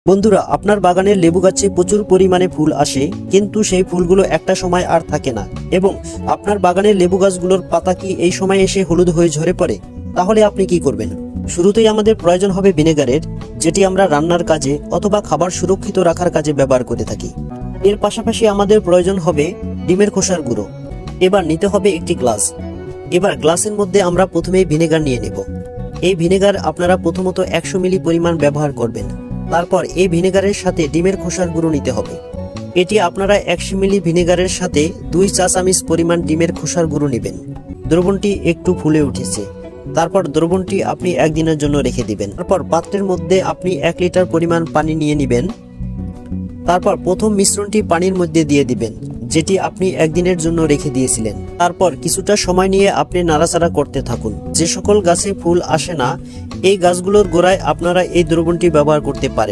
বন্ধুরা, আপনার বাগানের লেবু গাছে প্রচুর পরিমাণে ফুল আসে, কিন্তু সেই ফুলগুলো একটা সময় আর থাকে না এবং আপনার বাগানের লেবু গাছগুলোর পাতা কি এই সময় এসে হলুদ হয়ে ঝরে পড়ে? তাহলে আপনি কি করবেন? শুরুতেই আমাদের প্রয়োজন হবে ভিনেগারের, যেটি আমরা রান্নার কাজে অথবা খাবার সুরক্ষিত রাখার কাজে ব্যবহার করে থাকি। এর পাশাপাশি আমাদের প্রয়োজন হবে ডিমের খোসার গুঁড়ো। এবার নিতে হবে একটি গ্লাস। এবার গ্লাসের মধ্যে আমরা প্রথমেই ভিনেগার নিয়ে নেব। এই ভিনেগার আপনারা প্রথমত 100 মিলি পরিমাণ ব্যবহার করবেন। তারপর এই ভিনেগারের সাথে ডিমের খোসার গুঁড়ো নিতে হবে। এটি আপনারা 100 মিলি ভিনেগারের সাথে 2 চা চামচ পরিমাণ ডিমের খোসার গুঁড়ো নেবেন। দ্রবণটি একটু ফুলে উঠেছে, তারপর দ্রবণটি আপনি একদিনের জন্য রেখে দিবেন। তারপর পাত্রের মধ্যে আপনি 1 লিটার পরিমাণ পানি নিয়ে নেবেন। তারপর প্রথম মিশ্রণটি পানির মধ্যে দিয়ে দিবেন, যেটি আপনি একদিনের জন্য রেখে দিয়েছিলেন। তারপর কিছুটা সময় নিয়ে আপনি নাড়াচাড়া করতে থাকুন। যে সকল গাছে ফুল আসে না, এই গাছগুলোর গোড়ায় আপনারা এই দ্রবণটি ব্যবহার করতে পারেন।